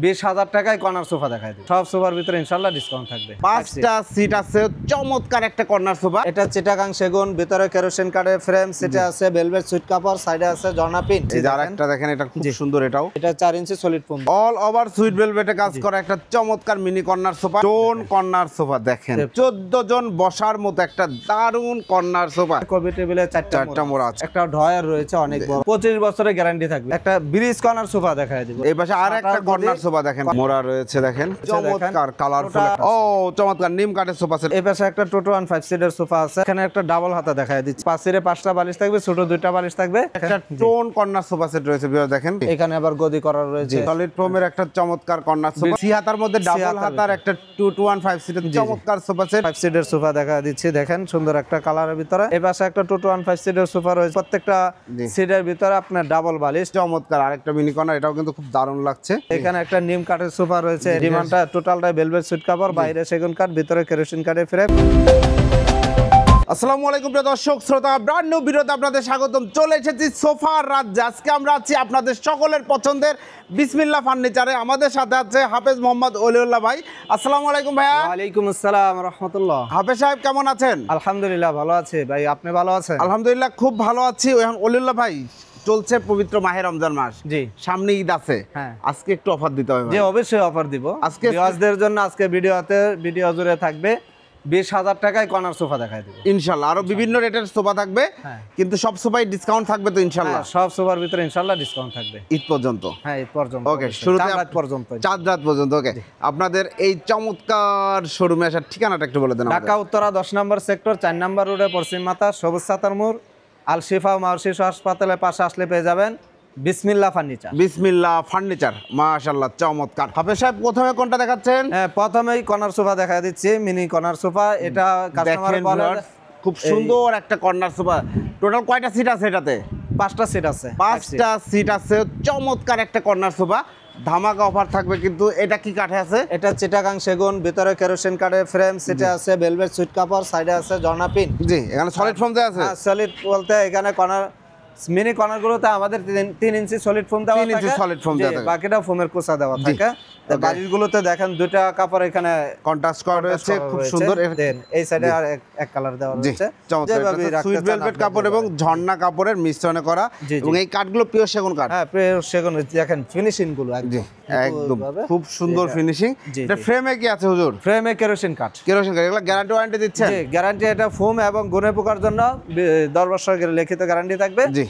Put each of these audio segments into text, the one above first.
20,000 টাকায় corner sofa দেখাই দিই। সব সোফার ভিতরে ইনশাআল্লাহ ডিসকাউন্ট থাকবে। 5টা সিট আছে, চমৎকার একটা কর্নার সোফা। এটা চিটাগাং সেগুন, ভিতরে কেরোসিন কাঠের ফ্রেম, সেটা আছে ভেলভেট সুইট কাপড়, সাইডে আছে ঝর্ণা প্রিন্ট। এই যে আরেকটা দেখেন, এটা খুব সুন্দর। এটাও এটা 4 inch solid foam, all over suede ভেলভেটে কাজ করা একটা চমৎকার mini corner sofa, tone corner sofa. দেখেন 14 জন বসার মতো একটা দারুণ কর্নার সোফা। কবি টেবিলে 4টা মোড়া আছে, একটা ড্রয়ার রয়েছে অনেক বড়, 25 বছরের গ্যারান্টি থাকবে। একটা ব্রিজ কর্নার সোফা দেখায় দিব। এই পাশে আরেকটা কর্নার সোফা দেখেন, মোড়া রয়েছে। দেখেন চমৎকার কালারফুল, ও চমৎকার নিম কাঠের সোফা সেট। এই পাশে একটা টোটো 5 সিটের সোফা আছে, এখানে একটা ডাবল হাতা দেখায় দিচ্ছি। 5 সিটে 5টা বালিশ থাকবে, ছোট 2টা বালিশ থাকবে। একটা টোন কর্নার সোফা সেট রয়েছে, দেখেন এখানে আবার গদি করা রয়েছে। সলিড ফোমের একটা চমৎকার কর্নার সোফা, সি হাতার মধ্যে ডাবল হাতার একটা 215 সিটের চমৎকার সোফা সেট। 5 সিটের সোফা দেখা দিচ্ছি, দেখেন সুন্দর একটা কালারের ভিতরে। এই পাশে একটা 215 সিটের সোফা রয়েছে, প্রত্যেকটা সিটের ভিতরে আপনার ডাবল বালিশ। চমৎকার আরেকটা মিনি কর্নার, এটাও কিন্তু খুব দারুণ লাগছে। এখানে একটা নিম কাঠের সোফা রয়েছে, ডিমান্ডটা টোটালটা ভেলভেট সুইট কাপড়, বাইরে সেগুন কাঠ, ভিতরে কেরোসিন কাঠের ফ্রেম। আসসালামু আলাইকুম প্রিয় দর্শক শ্রোতা, ব্র্যান্ড নিউ ভিডিওতে আপনাদের স্বাগতম। চলে এসেছি সোফার রাজ্যে। আজকে আমরা আছি আপনাদের সকলের পছন্দের বিসমিল্লাহ ফার্নিচারে। আমাদের সাথে আছে হাফেজ মোহাম্মদ ওলিউল্লাহ ভাই। আসসালামু আলাইকুম ভাইয়া। ওয়ালাইকুম আসসালাম রাহমাতুল্লাহ। হাফেজ সাহেব কেমন আছেন? আলহামদুলিল্লাহ ভালো আছি ভাই, আপনি ভালো আছেন? আলহামদুলিল্লাহ খুব ভালো আছি। এখন ওলিউল্লাহ ভাই, চলছে পবিত্র মাহে রমজান মাস, জি সামনে ঈদ আছে, হ্যাঁ আজকে একটু অফার দিতে হবে। জি অবশ্যই অফার দিব আজকে ভিউয়ারদের জন্য। আজকে ভিডিও জুড়ে থাকবে 20,000 টাকায় কর্নার সোফা দেখাই দেব ইনশাআল্লাহ। আরো বিভিন্ন রেটের সোফা থাকবে, কিন্তু সব সোফাই ডিসকাউন্ট থাকবে তো ইনশাআল্লাহ? সব সোফার ভিতরে ইনশাআল্লাহ ডিসকাউন্ট থাকবে ঈদ পর্যন্ত। হ্যাঁ ঈদ পর্যন্ত। ওকে, শুরুতে রাত পর্যন্ত, চাঁদ রাত পর্যন্ত। ওকে, আপনাদের এই চমৎকার শোরুমে আসার ঠিকানাটা একটু বলে দেন। ঢাকা উত্তরা 10 নম্বর সেক্টর 4 নম্বর রোডে পশ্চিম মাথা সবুজ সাতার মোড়, আল শিফা মার্সি হাসপাতালের পাশে আসলে পেয়ে যাবেন বিসমিল্লাহ ফার্নিচার। বিসমিল্লাহ ফার্নিচার, মাশাআল্লাহ চমৎকার। হাফেজ সাহেব প্রথমে কোনটা দেখাচ্ছেন? প্রথমেই কর্নার সোফা দেখা দিচ্ছি, মিনি কর্নার সোফা। এটা কাস্টমার বলে খুব সুন্দর একটা কর্নার সোফা। টোটাল কয়টা সিট আছে এটাতে? 5টা সিট আছে। 5টা সিট আছে, চমৎকার একটা কর্নার সোফা। ধামাকা অফার থাকবে কিন্তু। এটা কি কাঠে আছে? এটা চিটাগাং সেগুন, ভিতরে কেরোসিন কাঠের ফ্রেম, সেটা আছে ভেলভেট সুইট কাপড়, সাইডে আছে ঝর্ণা প্রিন্ট। জি, এখানে সলিড ফোম দেওয়া আছে। সলিড বলতে এখানে কর্নার মিনি কর্নার গুলোতে আমাদের 3 ইঞ্চি সলিড ফোম দেওয়া থাকে, 3 ইঞ্চি সলিড ফোম দেওয়া থাকে, বাকিটা ফোমের কোসা দেওয়া থাকে। বালিশ গুলোতে দেখেন 2টা কাপড় এখানে কন্ট্রাস্ট করা রয়েছে, খুব সুন্দর। এই সাইডে আর এক কালার দেওয়া রয়েছে, চমৎকার সুইট ভেলভেট কাপড় এবং ঝর্ণা কাপড়ের মিশ্রণে করা। এবং এই কাঠগুলো পিওর সেগুন কাঠ। হ্যাঁ পিওর সেগুন। দেখেন ফিনিশিং গুলো একদম খুব সুন্দর ফিনিশিং। এটা ফ্রেমে কি আছে হুজুর? ফ্রেমে কেরোসিন কাঠ। কেরোসিন কাঠ, এগুলো গ্যারান্টি ওয়ারেন্টি দিচ্ছেন? জি গ্যারান্টি। এটা ফোম এবং গুণে পোকার জন্য 10 বছরের লিখিত গ্যারান্টি থাকবে। জি,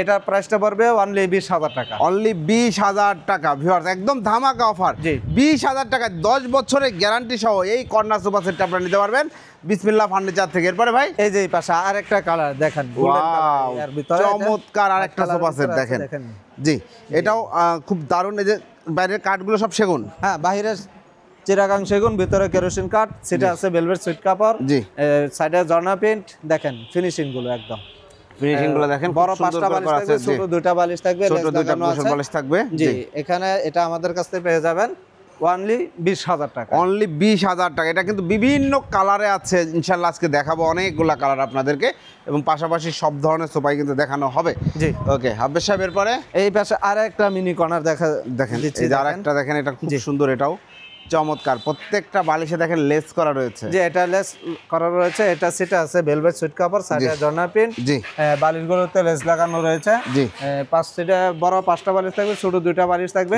এটা প্রাইসটা পড়বে অনলি 20,000 টাকা। অনলি 20,000 টাকা ভিউয়ার্স, একদম ধামাকা অফার। 20,000 টাকা 10 বছরের গ্যারান্টি সহ এই কর্নার সোফা সেটটা আপনারা নিতে পারবেন বিসমিল্লাহ ফার্নিচার থেকে। এরপরে ভাই এই যে এই পাশে আরেকটা কালার দেখেন, এর ভিতরে চমৎকার আরেকটা সোফা সেট দেখেন। জি, এটাও খুব দারুণ। এই যে বাইরের কাঠগুলো সব সেগুন। হ্যাঁ বাইরের চিটাগাং সেগুন, ভিতরে কেরোসিন কাঠ, সেটা আছে ভেলভেট সুইট কাপড়। জি, সাইডে ঝর্ণা প্রিন্ট। দেখেন ফিনিশিং গুলো একদম, ফিনিশিং গুলো দেখেন। বড় 5টা বালিশ থাকবে, ছোট 2টা বালিশ থাকবে, ছোট 2টা বালিশ থাকবে। জি, এখানে এটা আমাদের কাছ থেকে পেয়ে যাবেন অনলি 20,000 টাকা। অনলি 20,000 টাকা। এটা কিন্তু বিভিন্ন কালারে আছে ইনশাআল্লাহ। আজকে দেখাবো অনেকগুলা কালার আপনাদেরকে, এবং পাশাপাশি সব ধরনের সোফাই কিন্তু দেখানো হবে। জি ওকে, হাফেজ সাহেব এরপরে এই পাশে আরেকটা মিনি কর্নার দেখেন দিচ্ছি। আরেকটা দেখেন, এটা খুব সুন্দর। এটাও চমৎকার। প্রত্যেকটা বালিশে দেখেন লেস করা রয়েছে। যে এটা লেস করা রয়েছে। এটা সেটা আছে ভেলভেট সুইট কাপড়, সাইডে ঝর্ণা প্রিন্ট। জি, বালিশগুলোতে লেস লাগানো রয়েছে। জি, 5 সিটে বড় 5টা বালিশ থাকবে, ছোট 2টা বালিশ থাকবে।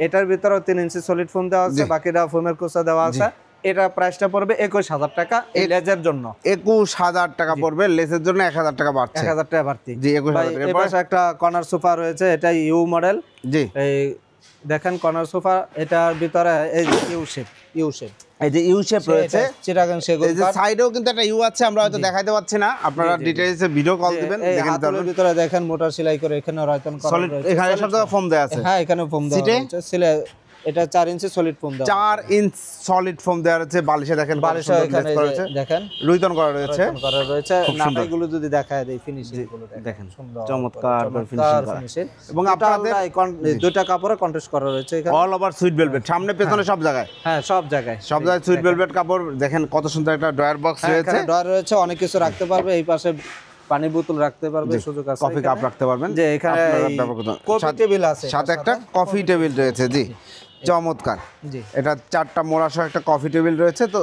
এটার ভিতরে 3 ইঞ্চি সলিড ফোম দেওয়া আছে, বাকিটা ফোমের কোসা দেওয়া আছে। এটা প্রাইসটা পড়বে 21,000 টাকা এই লেজের জন্য। 21,000 টাকা পড়বে, লেসের জন্য 1,000 টাকা বাড়ছে। 1,000 টাকা বাড়তি। জি, 21,000। এই পাশে একটা কর্নার সোফা রয়েছে, এটা ইউ মডেল। জি, এই দেখেন কর্নার সোফা, এটার ভিতরে এই যে ইউ শেপ এই যে ইউ শেপ রয়েছে, চিটাগাং সেগুন। এই যে সাইডেও কিন্তু একটা ইউ আছে, আমরা হয়তো দেখাইতে পাচ্ছি না, আপনারা ডিটেইলসে ভিডিও কল দিবেন দেখে নিতে পারবেন। ভিতরে দেখেন মোটর সেলাই করে এখানে রয়তন করা রয়েছে। এখানে সব জায়গায় ফোম দেয়া আছে। হ্যাঁ এখানে ফোম দেওয়া রয়েছে। সেলাই এটা 4 ইঞ্চি সলিড ফোম দেওয়া, 4 ইঞ্চ সলিড ফোম দেওয়া রয়েছে। বালিশে দেখেন, বালিশে এখানে দেখেন রুইতন করা রয়েছে। নাটাইগুলো যদি দেখায় দেই ফিনিশিং গুলো দেখেন সুন্দর চমৎকার ফিনিশিং। এবং আপনাদের 2টা কাপড়ে কন্ট্রাস্ট করা রয়েছে এখানে, অল ওভার সুইট ভেলভেট, সামনে পেছনে সব জায়গায়। হ্যাঁ সব জায়গায় সুইট ভেলভেট কাপড়। দেখেন কত সুন্দর একটা ড্রয়ার বক্স রয়েছে। এখানে ড্রয়ার রয়েছে, অনেক কিছু রাখতে পারবে। এই পাশে পানি বোতল রাখতে পারবে, সুযোগ আছে। কফি কাপ রাখতে পারবেন। যে এখানে কফি টেবিল আছে, সাথে একটা কফি টেবিল রয়েছে। জি, চমৎকার। জি এটা 4টা মোড়া সহ একটা কফি টেবিল রয়েছে। তো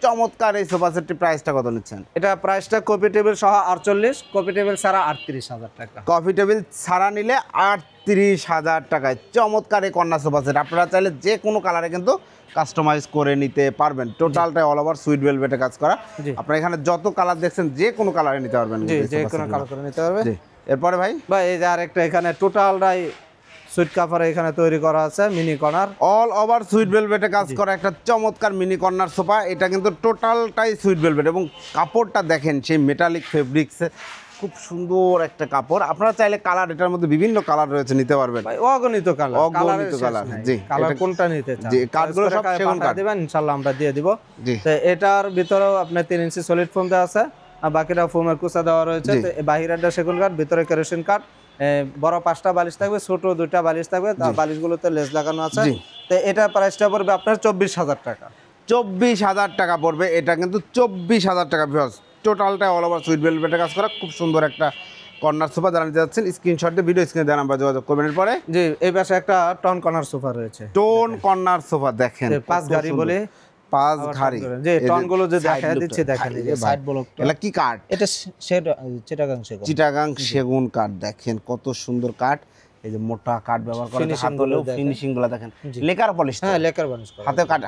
চমৎকার এই সোফা সেটটির প্রাইসটা কত নিচ্ছেন? এটা প্রাইসটা কফি টেবিল সহ 48, কফি টেবিল ছাড়া 38,000 টাকা। কফি টেবিল ছাড়া নিলে 38,000 টাকায় চমৎকার এই কর্নার সোফা সেট। আপনারা চাইলে যে কোনো কালারে কিন্তু কাস্টমাইজ করে নিতে পারবেন। টোটালটাই অল ওভার সুইট ভেলভেটে কাজ করা। আপনারা এখানে যত কালার দেখছেন যে কোনো কালারে নিতে পারবেন। জি যে কোনো কালার করে নিতে পারবে। এরপরে ভাই এই যে আরেকটা এখানে টোটালটাই সুইট কাভারে এখানে তৈরি করা আছে mini corner, all over suede ভেলভেটে কাজ করা একটা চমৎকার মিনি কর্নার সোফা। এটা কিন্তু টোটালটাই সুইট ভেলভেট এবং কাপড়টা দেখেন সেই মেটালিক ফেব্রিক্সে, খুব সুন্দর একটা কাপড়। আপনারা চাইলে কালার, এটার মধ্যে বিভিন্ন কালার রয়েছে, নিতে পারবেন। অগণিত কালার, অগণিত কালার। জি কালার কোনটা নিতে চান? জি কাঠগুলো সব সেগুন কাঠ দিবেন, ইনশাআল্লাহ আমরা দিয়ে দিব। জি তো এটার ভিতরেও আপনার 3 ইঞ্চি সলিড ফোম দেওয়া আছে, আর বাকিটা ফোমের কুচা দেওয়া রয়েছে। তো বাহিরেরটা সেগুন কাঠ, ভিতরে কেরোসিন কাঠ। বড় 5টা বালিশ থাকবে, ছোট 2টা বালিশ থাকবে, তার বালিশগুলোতে লেস লাগানো আছে। তো এটা প্রাইসটা পড়বে আপনার 24,000 টাকা। 24,000 টাকা পড়বে। এটা কিন্তু 24,000 টাকা ভিউয়ার্স। টোটালটা অল ওভার সুইট ভেলভেটে কাজ করা খুব সুন্দর একটা কর্নার সোফা। যারা নিতে যাচ্ছেন স্ক্রিনশট দিয়ে ভিডিও স্ক্রিনে দেন, আমরা যোগাযোগ করবেন। এরপরে জি এই পাশে একটা টোন কর্নার সোফা রয়েছে। টোন কর্নার সোফা দেখেন, 5 গাড়ি বলে 5 ঘাড়ি। যে টোনগুলো যে দেখায় দিচ্ছে, দেখেন এই যে সাইড ব্লক। এটা কি কাঠ? এটা চিটাগাং সেগুন। চিটাগাং সেগুন কাঠ। দেখেন কত সুন্দর কাঠ। এই যে মোটা কাঠ ব্যবহার করা, ফিনিশিং গুলো দেখেন, লেকার পলিশ। হ্যাঁ লেকার পলিশ করা,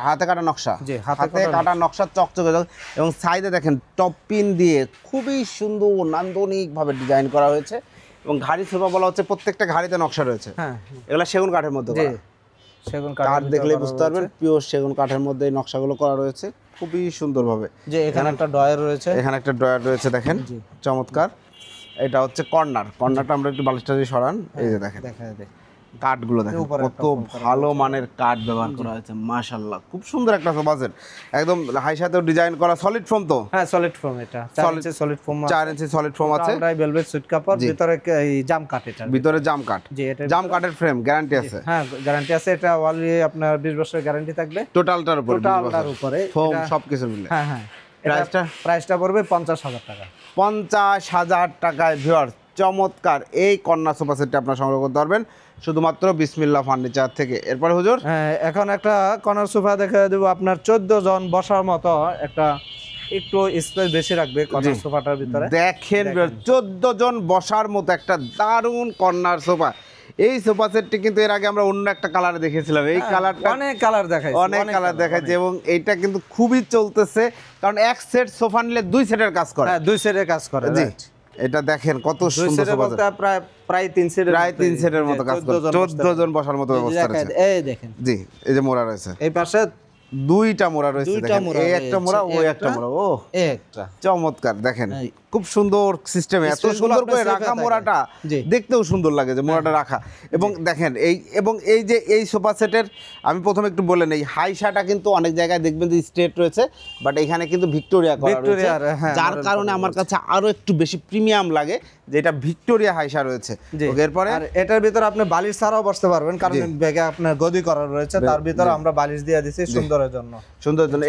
হাতে কাটা নকশা। জি হাতে কাটা নকশা চকচকে। এবং সাইডে দেখেন টপ পিন দিয়ে খুবই সুন্দর নান্দনিক ভাবে ডিজাইন করা হয়েছে। এবং ঘাড়ি সোফা বলা হচ্ছে, প্রত্যেকটা ঘাড়িতে নকশা রয়েছে। হ্যাঁ এগুলো সেগুন কাঠের মধ্যে করা। সেগুন কাঠ দেখলে বুঝতে পারবেন পিওর সেগুন কাঠের মধ্যে এই নকশাগুলো করা রয়েছে খুবই সুন্দরভাবে। যে এখানে একটা ড্রয়ার রয়েছে, এখানে একটা ড্রয়ার রয়েছে দেখেন, চমৎকার। এটা হচ্ছে কর্নারটা আমরা একটু বালিশটা দিয়ে সরান। এই যে দেখেন কাঠগুলো দেখেন কত ভালো মানের কাঠ ব্যবহার করা হয়েছে, মাশাআল্লাহ। খুব সুন্দর একটা সোফা সেট, একদম হাই সাথেও ডিজাইন করা। সলিড ফোম তো? হ্যাঁ সলিড ফোম। এটা 4 inch solid foam, 4 inch solid foam আছে। আমরাই ভেলভেট সুইট কাপড়, ভিতরে এই জাম কাঠ। এটা ভিতরে জাম কাঠ। জি এটা জাম কাঠের ফ্রেম গ্যারান্টি আছে? হ্যাঁ গ্যারান্টি আছে। এটা অনলি আপনার 20 বছরের গ্যারান্টি থাকবে টোটালটার উপরে। টোটালটার উপরে ফোম সবকিছু মিলে। হ্যাঁ হ্যাঁ। প্রাইসটা পড়বে 50,000 টাকা। 50,000 টাকায় ভিউয়ার্স চমৎকার এই কর্নার সোফা সেটটা আপনারা সংগ্রহ করতে পারবেন শুধুমাত্র বিসমিল্লাহ ফার্নিচার থেকে। এরপরে হুজুর এখন একটা কর্নার সোফা দেখে দেব আপনার 14 জন বসার মতো, একটা একটু স্পেস বেশি রাখবে কর্নার সোফাটার ভিতরে। দেখেন 14 জন বসার মতো একটা দারুণ কর্নার সোফা। এই সোফা সেটটি কিন্তু এর আগে আমরা অন্য একটা কালারে দেখেছিলাম। এই কালারটা অনেক কালার দেখাইছে এবং এইটা কিন্তু খুবই চলতেছে, কারণ এক সেট সোফা নিলে 2 সেটের কাজ করে। হ্যাঁ 2 সেটের কাজ করে। জি এটা দেখেন কত সুন্দর সোফা সেট। প্রায় 3 সেটের মতো কাজ করে, 14 জন বসার মতো ব্যবস্থা রয়েছে। এই দেখেন, জি এই যে মোড়া রয়েছে, এই পাশে 2টা মোড়া রয়েছে দেখেন, এই একটা মোড়া, ওই একটা মোড়া। ও একটা চমৎকার দেখেন, খুব সুন্দর সিস্টেমে এত সুন্দর করে রাখা মোড়াটা, দেখতেও সুন্দর লাগে যে মোড়াটা রাখা। এবং দেখেন এই যে এই সোফা সেটের আমি প্রথমে একটু বলে নেই, হাইসাটা কিন্তু অনেক জায়গায় দেখবেন যে স্ট্রেট রয়েছে, বাট এখানে কিন্তু ভিক্টোরিয়া করা রয়েছে, যার কারণে আমার কাছে আরো একটু বেশি প্রিমিয়াম লাগে যে এটা ভিক্টোরিয়া হাইসা রয়েছে। এরপরে আর এটার ভিতরে আপনি বালিশ ছাড়াও বসতে পারবেন, কারণ ব্যাগে আপনার গদি করা রয়েছে, তার ভিতরে আমরা বালিশ দিয়ে দিয়েছি সুন্দরের জন্য।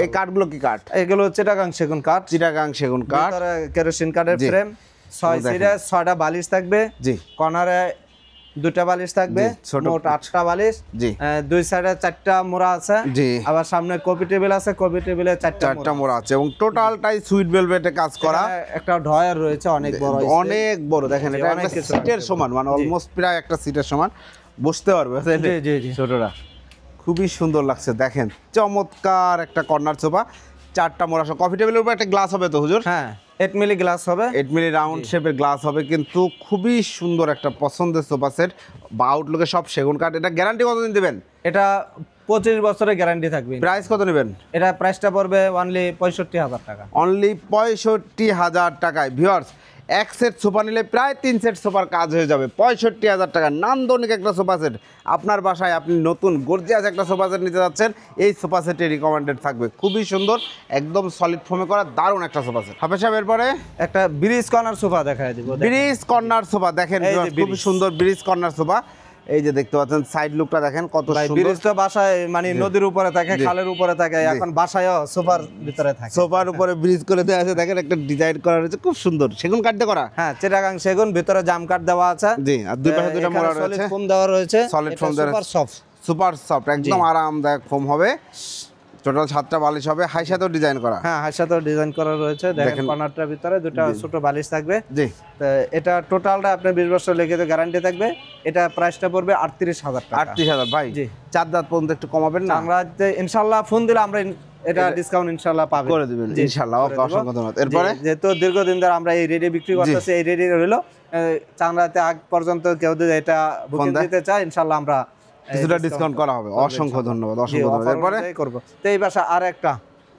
এই কাঠগুলো কি কাঠ? এগুলো চিটাগাং সেগুন কাঠ। ভিতরে কেরোসিন কাঠের ফ্রেম, 6 সিটে 6টা বালিশ থাকবে। জি কর্নারে 2টা বালিশ থাকবে, মোট 8টা বালিশ। জি 2 সাইডে 4টা মোড়া আছে। জি আবার সামনে কফি টেবিল আছে, কফি টেবিলে 4টা মোড়া আছে এবং টোটালটাই সুইট ভেলভেটে কাজ করা। একটা ড্রয়ার রয়েছে অনেক বড়, দেখেন এটা একটা সিটের সমান, মানে অলমোস্ট প্রায় একটা সিটের সমান বসতে পারবে ছোটরা। খুবই সুন্দর লাগছে দেখেন, চমৎকার একটা কর্নার সোফা, 4টা মোড়া। কফি টেবিলের উপর একটা গ্লাস হবে তো হুজুর? হ্যাঁ 8 মিলি গ্লাস হবে, 8 মিলি রাউন্ড শেপের গ্লাস হবে, কিন্তু খুবই সুন্দর একটা পছন্দের সোফা সেট বা আউটলুকে সব সেগুন কাঠ। এটা গ্যারান্টি কতদিন দিবেন? এটা 25 বছরের গ্যারান্টি থাকবে। প্রাইস কত নেবেন? এটা প্রাইসটা পড়বে অনলি 65,000 টাকা। অনলি 65,000 টাকায় ভিউয়ার্স এক সেট সোফা নিলে প্রায় 3 সেট সোফার কাজ হয়ে যাবে। 65,000 টাকা নান্দনিক একটা সোফা সেট আপনার বাসায়, আপনি নতুন গর্জিয়াস একটা সোফা সেট নিতে যাচ্ছেন, এই সোফা সেটে রিকমেন্ডেড থাকবে। খুবই সুন্দর, একদম সলিড ফোমে করা দারুণ একটা সোফা সেট। হাফেজ সাহেব এরপরে একটা ব্রিজ কর্নার সোফা দেখায় দিব। ব্রিজ কর্নার সোফা দেখেন, খুবই সুন্দর ব্রিজ কর্নার সোফা। এই যে দেখতে পাচ্ছেন সাইড লুকটা দেখেন কত সুন্দর। ব্রিজ তো বাসায় মানে নদীর উপরে থাকে, খালের উপরে থাকে, এখন বাসায়ও সোফার ভিতরে থাকে। সোফার উপরে ব্রিজ করে দেওয়া আছে, দেখেন একটা ডিজাইন করা রয়েছে খুব সুন্দর, সেগুন কাঠ দিয়ে করা। হ্যাঁ চিটাগাং সেগুন, ভিতরে জাম কাঠ দেওয়া আছে। জি আর দুই পাশে দুটো মোড়া রয়েছে, সলিড ফোম দেওয়া রয়েছে, সলিড ফোম দেওয়া, সুপার সফট, একদম আরামদায়ক ফোম হবে। টোটাল 7টা বালিশ হবে, হাই সাথেও ডিজাইন করা। হ্যাঁ, হাই সাথেও ডিজাইন করা রয়েছে। দেখেন কর্নারটার ভিতরে দুটো ছোট বালিশ থাকবে। জি, তো এটা টোটালটা আপনার 20 বছর লিখিত গ্যারান্টি থাকবে। এটা প্রাইসটা পড়বে 38,000 টাকা। 38,000 ভাই। জি, 4 দাঁত পর্যন্ত একটু কমাবেন না? আমরা ইনশাআল্লাহ ফোন দিলে আমরা এটা ডিসকাউন্ট ইনশাআল্লাহ পাবেন, করে দিবেন ইনশাআল্লাহ। ওকে, অসংখ্য ধন্যবাদ। এরপরে যেহেতু দীর্ঘদিন ধরে আমরা এই রেডি বিক্রি করতেছি, এই রেডি হলো চাংরাতে আগ পর্যন্ত কেউ যদি এটা বুকিং দিতে চায় ইনশাআল্লাহ আমরা কিছুটা ডিসকাউন্ট করা হবে। অসংখ্য ধন্যবাদ, অসংখ্য ধন্যবাদ। এরপরে করব। তো এই পাশে আরেকটা,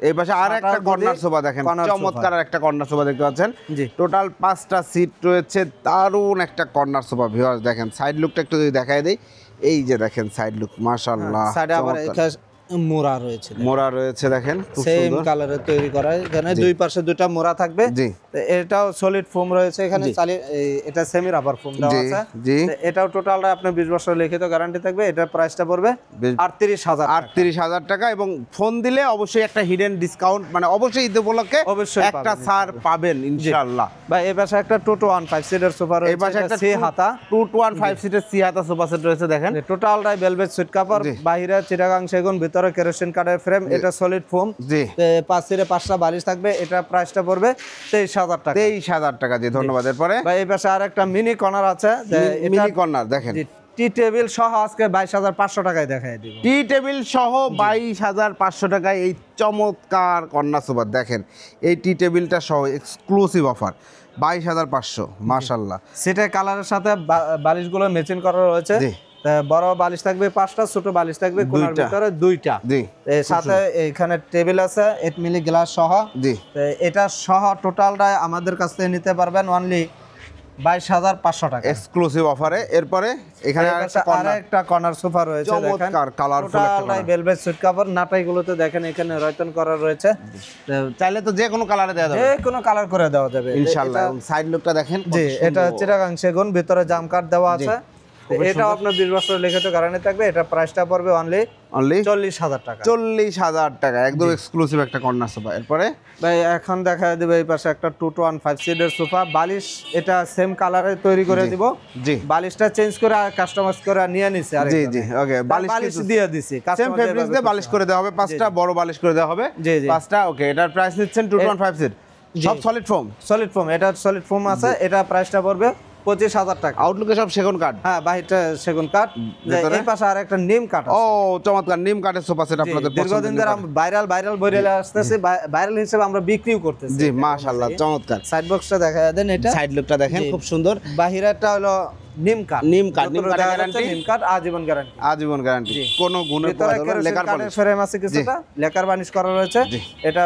এই পাশে আরেকটা কর্নার সোফা দেখেন, চমৎকার একটা কর্নার সোফা দেখতে পাচ্ছেন। জি, টোটাল 5টা সিট রয়েছে, দারুণ একটা কর্নার সোফা। ভিউয়ার্স দেখেন সাইড লুকটা একটু যদি দেখায় দেই, এই যে দেখেন সাইড লুক, মাশাআল্লাহ। সাইডে আবার মোড়া রয়েছে, মোড়া রয়েছে দেখেন, খুব সেম সুন্দর কালারের তৈরি করা। এখানে দুই পাশে দুটো মোড়া থাকবে। জি, তো এটাও সলিড ফোম রয়েছে এখানে, এটা সেমি রাবার ফোম দেওয়া জি, আছে। জি। তো এটাও টোটালটা আপনার 20 বছর লিখিত গ্যারান্টি থাকবে। এটার প্রাইসটা পড়বে 38,000 টাকা। এবং ফোন দিলে অবশ্যই একটা হিডেন ডিসকাউন্ট, মানে অবশ্যই ঈদ উপলক্ষে অবশ্যই একটা ছাড় পাবেন ইনশাআল্লাহ। বা এই পাশে একটা 215 সিটের সোফা রয়েছে, এই পাশে একটা সি হাতা 215 সিটের সি হাতা সোফা সেট রয়েছে দেখেন। টোটালটাই ভেলভেট সুইট কাভার, বাইরে চিটাগাং সেগুন, ভিতরে কেরোসিন কাঠের ফ্রেম। এটা সলিড ফোম। জি, 5 সিটে 5টা বালিশ থাকবে। এটা প্রাইসটা পড়বে 23,000 টাকা। 23,000 টাকা। জি, ধন্যবাদ। এরপরে বা এই পাশে আরেকটা মিনি কর্নার আছে, মিনি কর্নার দেখেন, টি টেবিল সহ আজকে 22,500 টাকায় দেখাই দিব। টি টেবিল সহ 22,500 টাকায় এই চমৎকার কর্নার সোফা দেখেন। এই টি টেবিলটা সহ এক্সক্লুসিভ অফার 22,500। মাশাআল্লাহ। সিটের কালারের সাথে বালিশগুলো ম্যাচিং করা রয়েছে। বড় বালিশ থাকবে 5টা, ছোট বালিশ থাকবে কোণার ভিতরে 2টা। জি, এর সাথে এখানে টেবিল আছে 8 মিলি গ্লাস সহ। জি, এটা সহ টোটালটা আমাদের কাছ থেকে নিতে পারবেন অনলি 22,500 টাকা এক্সক্লুসিভ অফারে। এরপরে এখানে আরেকটা কর্নার সোফা রয়েছে দেখেন, চমৎকার কালারফুল একটা টোটালটাই ভেলভেট সুইট কাভার। নাটাইগুলোতে দেখেন এখানে রয়তন করা রয়েছে। চাইলে তো যে কোনো কালারে দেওয়া যাবে, যে কোনো কালার করে দেওয়া যাবে ইনশাআল্লাহ। এবং সাইড লুকটা দেখেন, জি, এটা চিটাগাং সেগুন, ভিতরে জাম কাঠ দেওয়া আছে। এটাও আপনার 20 বছর লিখিত গ্যারান্টি থাকবে। এটা প্রাইসটা পড়বে অনলি 40,000 টাকা। 40,000 টাকা, একদম এক্সক্লুসিভ একটা কর্নার সোফা। এরপরে ভাই এখন দেখা দেবে এই পাশে একটা 215 সিটের সোফা। বালিশ এটা সেম কালারে তৈরি করে দিব। জি, বালিশটা চেঞ্জ করে কাস্টমাইজ করে নিয়ে নিছে। জি, জি, ওকে। বালিশ দিয়ে দিছি, সেম ফেব্রিক্স দিয়ে বালিশ করে দেওয়া হবে। 5টা বড় বালিশ করে দেওয়া হবে। জি, জি, 5টা। ওকে, এটার প্রাইস নিচ্ছেন 215 সিট, সব সলিড ফোম। সলিড ফোম, এটা সলিড ফোম আছে। এটা প্রাইসটা পড়বে 25,000 টাকা। আউটলুকে সব সেগুন কাঠ। হ্যাঁ, বাহিরটা সেগুন কাঠ। এই পাশে আর একটা নিম কাঠ আছে। ও চমৎকার নিম কাঠের সোফা সেট আপনাদের দীর্ঘদিন ধরে ভাইরাল বইরে আসতেছে, ভাইরাল হিসেবে আমরা বিক্রিও করতেছি। জি, মাশাআল্লাহ, চমৎকার। সাইড বক্সটা দেখা দেন, এটা সাইড লুকটা দেখেন, খুব সুন্দর। বাহিরেরটা হলো নিম কাঠ। নিম কাঠের গ্যারান্টি, নিম কাঠ আজীবন গ্যারান্টি, আজীবন গ্যারান্টি। কোনো গুণের লেকার কাঠের ফ্রেম আছে, কিছুটা লেকার বানিশ করা রয়েছে। এটা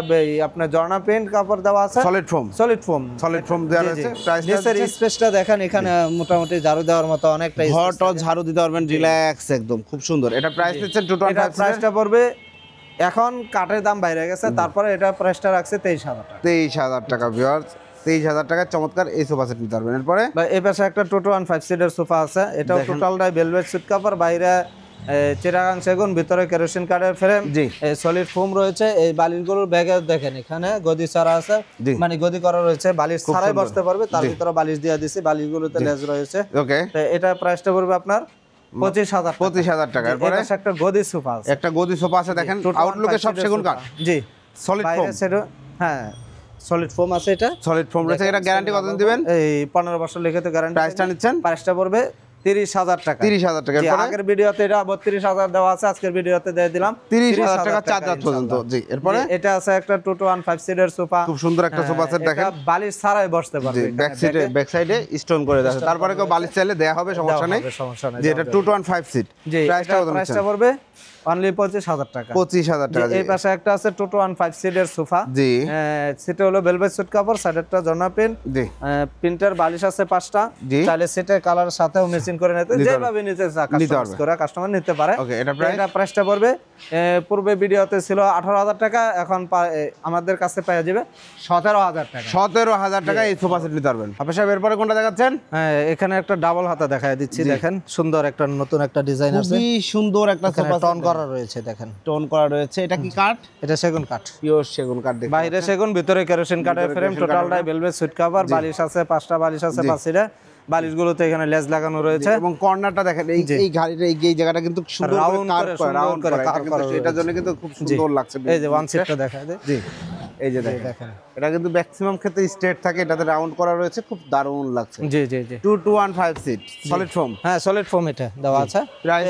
আপনার জর্না পেইন্ট কাপড় দেওয়া আছে, সলিড ফোম। সলিড ফোম দেওয়া রয়েছে। প্রাইস নিচের স্পেসটা দেখেন, এখানে মোটামুটি ঝাড়ু দেওয়ার মতো অনেকটা ঘর টস ঝাড়ু দিতে পারবেন রিল্যাক্স একদম, খুব সুন্দর। এটা প্রাইস নিচ্ছেন 215। প্রাইসটা পড়বে, এখন কাঠের দাম বাইরে গেছে, তারপরে এটা প্রাইসটা রাখছে 23,000 টাকা। 23,000 টাকা ভিউয়ার্স, 23,000 টাকায় চমৎকার এই সোফা সেট নিতে পারবেন। এরপরে এই পাশে একটা 215 সিটের সোফা আছে। এটাও টোটালটাই ভেলভেট সুইট কাভার, বাইরে চিটাগাং সেগুন, ভিতরে কেরোসিন কাঠের ফ্রেম। জি, সলিড ফোম রয়েছে। এই বালিশগুলোর ব্যাগে দেখেন এখানে গদি ছাড়া আছে, মানে গদি করা রয়েছে, বালিশ ছাড়াই বসতে পারবে। তার ভিতরে বালিশ দিয়ে দিছি, বালিশগুলোতে লেজ রয়েছে। ওকে, এটা প্রাইসটা পড়বে আপনার 25,000 টাকা। এরপরে একটা গদি সোফা আছে, একটা গদি সোফা আছে দেখেন, আউটলুকে সব সেগুন কাঠ। জি, সলিড ফোম। হ্যাঁ, সলিড ফোম আছে। এটা সলিড ফোম রয়েছে। এটা গ্যারান্টি কতদিন দিবেন? এই 15 বছর লিখিত গ্যারান্টি। প্রাইসটা নিচ্ছেন? প্রাইসটা পড়বে 30,000 টাকা। 30,000 টাকা। আগের ভিডিওতে এটা 32,000 দেওয়া আছে, আজকের ভিডিওতে দিয়ে দিলাম 30,000 টাকা 4 দাঁত পর্যন্ত। জি, এরপরে এটা আছে একটা 215 সিটের সোফা, খুব সুন্দর একটা সোফা সেট দেখেন, বালিশ ছাড়াই বসতে পারবে। ব্যাক সাইডে স্টোন করে দেওয়া আছে, তারপরে কেউ বালিশ চাইলে দেয়া হবে, সমস্যা নেই। জি, এটা 215 সিট। প্রাইসটা পড়বে অনলি 25,000 টাকা। 25,000 টাকা। এই পাশে একটা আছে 215 সিটের সোফা। জি, সিটে হলো ভেলভেট সুইট কাপড়, সাইডেরটা জর্না পেইন্ট। জি, প্রিন্টার বালিশ আছে 5টা। চাইলে সেটের কালারের সাথেও মেচিং করে নিতে, যেভাবে নিতে কাস্টমার নিতে পারে। ওকে, এটা প্রাইসটা পড়বে, পূর্বে ভিডিওতে ছিল 18,000 টাকা, এখন আমাদের কাছে পেয়ে যাবে 17,000 টাকা। 17,000 টাকা এই সোফা সেট নিতে পারবেন। আপনি সাহেব এরপরে কোনটা দেখাচ্ছেন? হ্যাঁ, এখানে একটা ডাবল হাতা দেখায় দিচ্ছি, দেখেন সুন্দর একটা নতুন একটা ডিজাইন আছে, খুবই সুন্দর একটা সোফা টন করা রয়েছে, দেখেন টোন করা রয়েছে। এটা কি কাঠ? এটা সেগুন কাঠ, পিওর সেগুন কাঠ। দেখুন, বাইরে সেগুন, ভিতরে কেরোসিন কাঠের ফ্রেম, টোটালটাই ভেলভেট সুইট কভার। বালিশ আছে 5টা বালিশ আছে পাশে। বালিশগুলোতে এখানে লেজ লাগানো রয়েছে এবং কর্নারটা দেখেন এই গাড়িটা এই জায়গাটা কিন্তু সুন্দর রাউন্ড করে রাউন্ড করে কার্ভ করা এটার জন্য কিন্তু খুব সুন্দর লাগছে। এই যে ওয়ান সিটটা দেখা যায়, জি এই যে দেখেন এটা কিন্তু ম্যাক্সিমাম ক্ষেত্রে স্ট্রেট থাকে, এটাতে রাউন্ড করা রয়েছে, খুব দারুণ লাগছে। জি জি জি 2215 সিট সলিড ফোম, হ্যাঁ সলিড ফোম এটা দেওয়া আছে।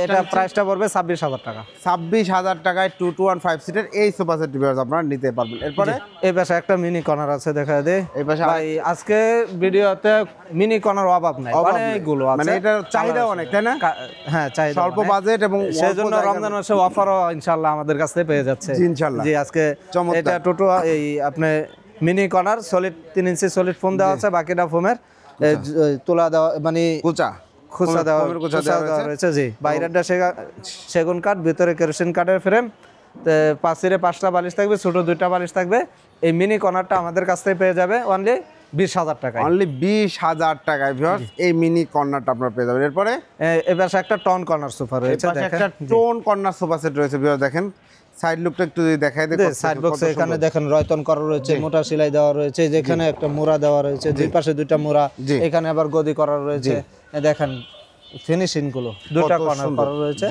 এটা প্রাইসটা পড়বে 26,000 টাকা। 26,000 টাকায় 2215 সিটের এই সোফা সেট আপনারা নিতে পারবেন। এরপরে এই পাশে একটা মিনি কর্নার আছে দেখা যায়, এই পাশে ভাই আজকে ভিডিওতে মিনি কর্নার অভাব নাই, অনেকগুলো আছে, মানে এটার চাহিদা অনেক, তাই না? হ্যাঁ চাহিদা স্বল্প বাজেট এবং সেজন্য রমজান মাসে অফারও ইনশাআল্লাহ আমাদের কাছে পেয়ে যাচ্ছে ইনশাআল্লাহ। জি আজকে এটা টোটো এই আপনি মিনি কর্নার সলিড 3 ইঞ্চি সলিড ফোম দেওয়া আছে, বাকিটা ফোমের তোলা দেওয়া মানে খুচা দেওয়া রয়েছে। জি বাইরেটা সেগুন কাঠ, ভিতরে কেরোসিন কাঠের ফ্রেম, পাশের 5টা বালিশ থাকবে, ছোট 2টা বালিশ থাকবে। এই মিনি কর্নারটা আমাদের কাছ থেকে পেয়ে যাবে অনলি 20,000 টাকায়। অনলি 20,000 টাকায় ভিউয়ার্স এই মিনি কর্নারটা আপনারা পেয়ে যাবেন। এরপরে এবার একটা টন কর্নার সোফা রয়েছে, একটা টোন কর্নার সোফা সেট রয়েছে ভিউয়ার্স। দেখেন সাইড লুকটা একটু দেখাই দেন, সাইড বক্সে এখানে দেখেন রয়তন করা রয়েছে, মোটা সেলাই দেওয়া রয়েছে, যেখানে একটা মোড়া দেওয়া রয়েছে, দুই পাশে 2টা মোড়া, এখানে আবার গদি করা রয়েছে। দেখেন ফিনিশিং গুলো 2টা কর্নার করা রয়েছে।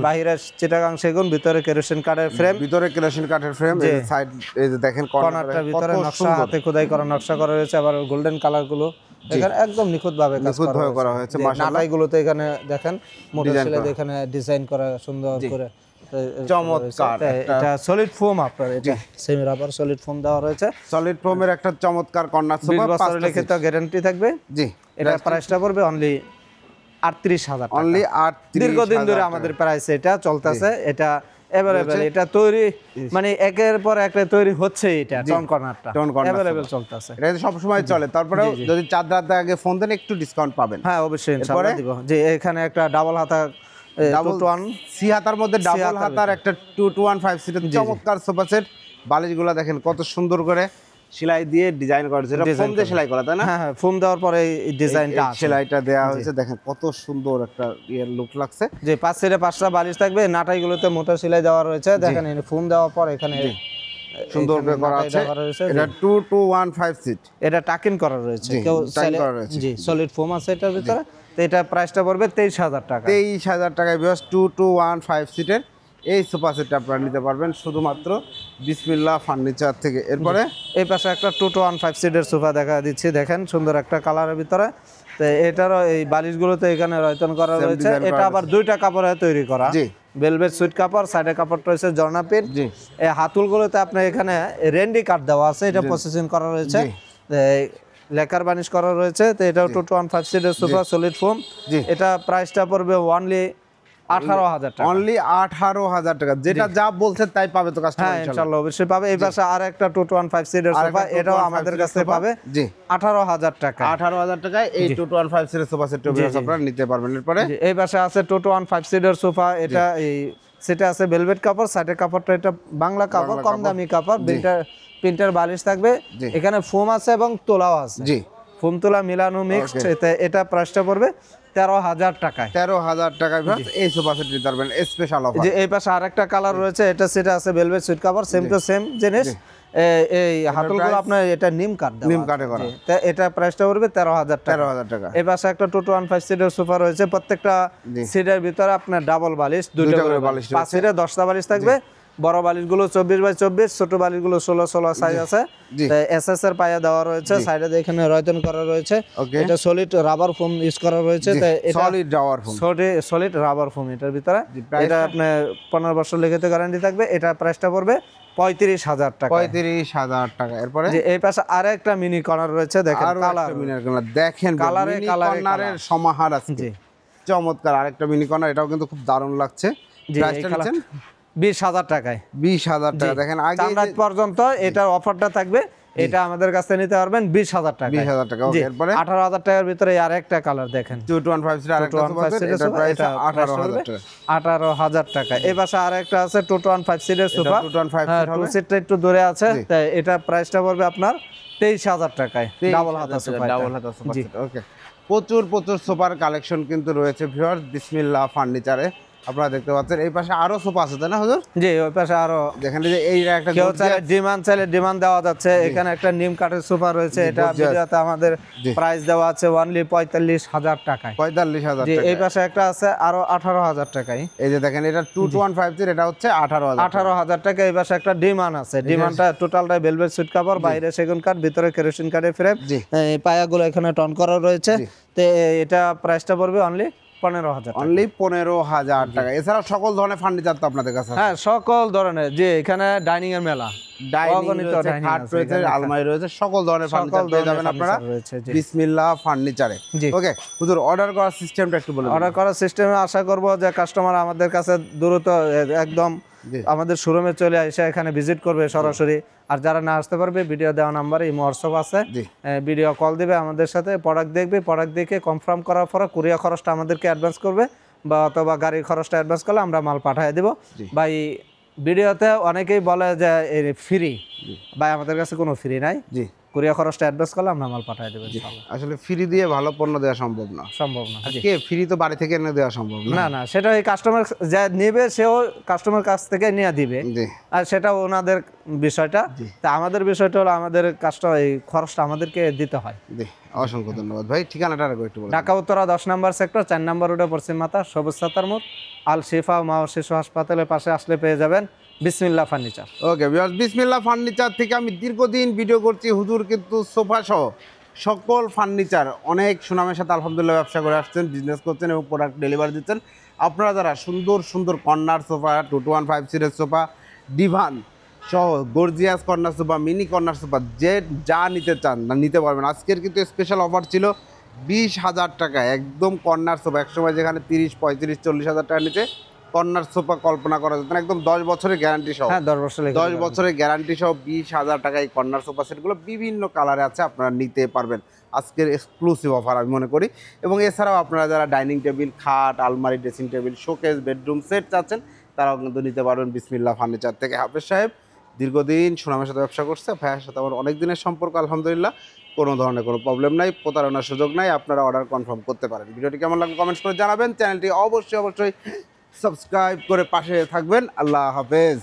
বাহিরে চিটাগাং সেগুন, ভিতরে কেরোসিন কাঠের ফ্রেম, ভিতরে কেরোসিন কাঠের ফ্রেম, সাইড এই যে দেখেন কর্নারটা ভিতরে নকশা হাতে খোদাই করা নকশা করা রয়েছে, আবার গোল্ডেন কালার গুলো এখানে একদম নিখুঁত ভাবে করা হয়েছে। মাশাআল্লাহ গুলোতে এখানে দেখেন মোটা সেলাই এখানে ডিজাইন করা সুন্দর করে চমৎকার। এটা সলিড ফোম, আপনার এটা সেমি রাবার সলিড ফোম দেওয়া রয়েছে। সলিড ফোমের একটা চমৎকার কর্নার সোফা, 20 বছরের লিখিত গ্যারান্টি থাকবে। জি এটা প্রাইসটা পড়বে অনলি 38,000 টাকা। অনলি 38,000। দীর্ঘদিন ধরে আমাদের প্রাইস এটা চলতেছে, এটা अवेलेबल, এটা তৈরি মানে একের পর একটা তৈরি হচ্ছে, এটা টন কর্নারটা अवेलेबल চলতেছে, এটা সব সময় চলে। তারপরেও যদি 4 রাত আগে ফোন দেন একটু ডিসকাউন্ট পাবেন। হ্যাঁ অবশ্যই ইনশাআল্লাহ দিব। যে এখানে একটা ডাবল হাতা 2-1 সি হাতার মধ্যে ডাবল হাতার একটা 2215 সিটের চমৎকার সোফা সেট। বালিশগুলো দেখেন কত সুন্দর করে সেলাই দিয়ে ডিজাইন করা হয়েছে, এটা ফোম দিয়ে সেলাই করা, তাই না? হ্যাঁ ফোম দেওয়ার পরে এই ডিজাইনটা সেলাইটা দেওয়া হয়েছে, দেখেন কত সুন্দর একটা লুক লাগছে। যে পাঁচ সাইডে 5টা বালিশ থাকবে, নাটাইগুলোতে মোটা সেলাই দেওয়া রয়েছে, দেখেন এই ফোম দেওয়ার পর এখানে সুন্দর করে করা আছে। এটা 2215 সিট, এটা টাকিং করা রয়েছে, কেউ জি সলিড ফোম আছে এটার ভিতরে। তো এটা প্রাইসটা পড়বে 23,000 টাকা। 23,000 টাকায় ভিউয়ার্স 2215 সিটের এই সোফা সেটটা আপনারা নিতে পারবেন শুধুমাত্র বিসমিল্লাহ ফার্নিচার থেকে। এরপরে এই পাশে একটা 2215 সিটের সোফা দেখা দিচ্ছি, দেখেন সুন্দর একটা কালারের ভিতরে। তো এটারও এই বালিশগুলোতে এখানে রয়তন করা রয়েছে, এটা আবার 2টা কাপড়ে তৈরি করা, ভেলভেট সুইট কাপড়, সাইডে কাপড়টা রয়েছে জর্না পিন। এই হাতুলগুলোতে আপনার এখানে রেন্ডি কাট দেওয়া আছে, এটা প্রসেসিং করা রয়েছে, লেকার বানিশ করা রয়েছে। তো এটাও 2215 সিটের সোফা সলিড ফোম, এটা প্রাইসটা পড়বে অনলি 18,000 টাকা। অনলি 18,000 টাকা, যেটা যা বলছেন তাই পাবে তো কাস্টমার ইনশাআল্লাহ অবশ্যই পাবে। এই পাশে আর একটা 2215 সিটের সোফা, এটাও আমাদের কাছে পাবে 18,000 টাকা। 18,000 টাকায় এই 2215 সিটের সোফা সেটটা আপনারা নিতে পারবেন। এরপরে এই পাশে আছে 2215 সিটের সোফা, এটা এই সেটা আছে ভেলভেট কাপড়, সাইডের কাপড়টা এটা বাংলা কাপড়, কম দামি কাপড়, প্রিন্টার বালিশ থাকবে, এখানে ফোম আছে এবং তোলাও আছে, জি ফোম তোলা মিলানো মিক্সড। এটা প্রাইসটা পড়বে 13,000 টাকায়। 13,000 টাকায় এই সোফা সেট নিতে পারবেন স্পেশাল অফার। যে এই পাশে আরেকটা কালার রয়েছে, এটা সেটা আছে ভেলভেট সুইট কাপড়, সেম টু সেম জিনিস। এই হাতলগুলো আপনার এটা নিম কাটে করা, তা এটা প্রাইসটা পড়বে 13,000 টাকা। এই পাশে একটা 2215 সিটের সোফা রয়েছে, প্রত্যেকটা সিটের ভিতরে আপনার ডাবল বালিশ, 2টা করে বালিশ, 5 সিটে 10টা বালিশ থাকবে। বড় বালিশগুলো 24x24, ছোট বালিশগুলো 16x16 সাইজ আছে। এসএস এর পায়া দেওয়া রয়েছে, সাইডে এখানে রয়তন করা রয়েছে, এটা সলিড রাবার ফোম ইউজ করা রয়েছে। Solid rubber foam, solid rubber foam এটার ভিতরে। এটা আপনার 15 বছর লিখিত গ্যারান্টি থাকবে। এটা প্রাইসটা পড়বে 35,000 টাকা। 35,000 টাকা। এরপরে যে এই পাশে আরেকটা মিনি কর্নার রয়েছে, দেখেন কালার, দেখেন কর্নারের সমাহার আছে, চমৎকার আরেকটা মিনি কর্নার, এটাও কিন্তু খুব দারুণ লাগছে। প্রাইসটা নিচ্ছেন 20,000 টাকায়। 20,000 টাকা। দেখেন আগে রাত পর্যন্ত এটার অফারটা থাকবে, এটা আমাদের কাছে নিতে পারবেন 20,000 টাকা। 20,000 টাকা। এরপরে 18,000 টাকার ভিতরে আর একটা কালার দেখেন, 2215 সিটের আরেকটা সোফা সেট, এটা প্রাইস 18,000 টাকা। 18,000 টাকা। এই পাশে আরেকটা আছে 2215 সিটের সোফা, 2215 টু সিটটা একটু দূরে আছে, তাই এটা প্রাইসটা পড়বে আপনার 23,000 টাকায়, ডাবল হাতা সোফা। ওকে, প্রচুর সোফার কালেকশন কিন্তু রয়েছে ভিউয়ার্স বিসমিল্লাহ ফার্নিচারে। আপনারা দেখতে পাচ্ছেন। এই পাশে আরো সোফা আছে তাই না হুজুর? জি, ওই পাশে আরো যেখানে যে এই একটা কেউ চাইলে ডিমান্ড দেওয়া যাচ্ছে। এখানে একটা নিম কাঠের সোফা রয়েছে, এটা gorgeous। ভিডিওতে আমাদের জি। প্রাইস দেওয়া আছে অনলি 45,000 টাকায়। 45,000 জি, টাকা। এই পাশে একটা আছে আরো 18,000 টাকায়। এই যে দেখেন এটা 2153, এটা হচ্ছে 18,000। 18,000 টাকা। এই পাশে একটা ডিমান্ড আছে, ডিমান্ডটা টোটালটাই ভেলভেট সুইট কাপড়, বাইরে সেগুন কাঠ, ভিতরে কেরোসিন কাঠের ফ্রেম, জি। এই পায়াগুলো এখানে টন করা রয়েছে। জি। তো এটা প্রাইসটা পড়বে অনলি 15,000 টাকা। অনলি 15,000 টাকা। এছাড়াও সকল ধরনের ফার্নিচার তো আপনাদের কাছে আছে। হ্যাঁ, সকল ধরনের। যে এখানে ডাইনিং এর মেলা, ডাইনিং অগণিত রয়েছে, dining খাট আছে রয়েছে, এখানে। আলমারি রয়েছে, সকল ধরনের ফার্নিচার পেয়ে যাবেন আপনারা রয়েছে। জি। বিসমিল্লাহ ফার্নিচারে। জি। ওকে হুজুর, অর্ডার করার সিস্টেমটা একটু বলে দিন। অর্ডার করার সিস্টেমে আশা করব যে কাস্টমার আমাদের কাছে দ্রুত একদম জি। আমাদের শোরুমে চলে এসে এখানে ভিজিট করবে সরাসরি। আর যারা না আসতে পারবে, ভিডিও দেওয়া নাম্বারে এই হোয়াটসঅ্যাপ আছে, জি। ভিডিও কল দিবে, আমাদের সাথে প্রোডাক্ট দেখবে, প্রোডাক্ট দেখে কনফার্ম করার পরে কুরিয়ার খরচটা আমাদেরকে অ্যাডভান্স করবে, বা অথবা গাড়ির খরচটা অ্যাডভান্স করলে আমরা মাল পাঠিয়ে দেব। জি। বা এই ভিডিওতে অনেকেই বলে যে ফ্রি, বা আমাদের কাছে কোনো ফ্রি নাই, জি। কুরিয়ার খরচটা অ্যাডভান্স করলে আমরা মাল পাঠিয়ে দেবো ইনশাআল্লাহ। আসলে ফ্রি দিয়ে ভালো পণ্য দেওয়া সম্ভব না। সম্ভব না। জি। কে ফ্রি তো বাড়ি থেকে এনে দেওয়া সম্ভব না। না না, সেটা এই কাস্টমার যা নেবে সেও কাস্টমার কাছ থেকে নিয়ে দিবে, জি। আর সেটা ওনাদের বিষয়টা। তা আমাদের বিষয়টা হলো আমাদের কাস্টমার এই খরচটা আমাদেরকে দিতে হয়। জি, অসংখ্য ধন্যবাদ ভাই। ঠিকানাটা আরেকবার একটু বলুন। ঢাকা উত্তরা 10 নম্বর সেক্টর, 4 নম্বর রোডে পশ্চিম মাথা, সবুজ সাতার মোড়, আল শিফা মা ও শিশু হাসপাতালের পাশে আসলে পেয়ে যাবেন বিসমিল্লাহ ফার্নিচার। ওকে ভিউয়ার্স, বিসমিল্লাহ ফার্নিচার থেকে আমি দীর্ঘদিন ভিডিও করছি। হুজুর কিন্তু সোফা সহ সকল ফার্নিচার অনেক সুনামের সাথে আলহামদুলিল্লাহ ব্যবসা করে আসছেন, বিজনেস করছেন এবং প্রোডাক্ট ডেলিভারি দিচ্ছেন। আপনারা যারা সুন্দর সুন্দর corner sofa, 2150 series sofa, divan সহ gorgeous corner sofa, mini corner sofa, যে যা নিতে চান না নিতে পারবেন। আজকের কিন্তু স্পেশাল অফার ছিল 20,000 টাকা একদম কর্নার সোফা। একসময় যেখানে 30, 35, 40,000 টাকা নিচে কর্নার সোফা কল্পনা করা যেত না। একদম 10 বছরের গ্যারান্টি সহ। হ্যাঁ, 10 বছর 10 বছরের গ্যারান্টি সহ 20,000 টাকা এই কর্নার সোফা সেটগুলো বিভিন্ন কালারে আছে, আপনারা নিতে পারবেন। আজকের এক্সক্লুসিভ অফার আমি মনে করি। এবং এছাড়াও আপনারা যারা ডাইনিং টেবিল, খাট, আলমারি, dressing table, showcase, bedroom set চাচ্ছেন, তারাও কিন্তু নিতে পারবেন বিসমিল্লাহ ফার্নিচার থেকে। হাফেজ সাহেব দীর্ঘদিন সুনামের সাথে ব্যবসা করছে, ভাইয়ের সাথে আমার অনেক দিনের সম্পর্ক আলহামদুলিল্লাহ, কোনো ধরনের কোনো প্রবলেম নাই, প্রতারণার সুযোগ নাই। আপনারা অর্ডার কনফার্ম করতে পারেন। ভিডিওটি কেমন লাগলো কমেন্টস করে জানাবেন। চ্যানেলটি অবশ্যই সাবস্ক্রাইব করে পাশে থাকবেন। আল্লাহ হাফেজ।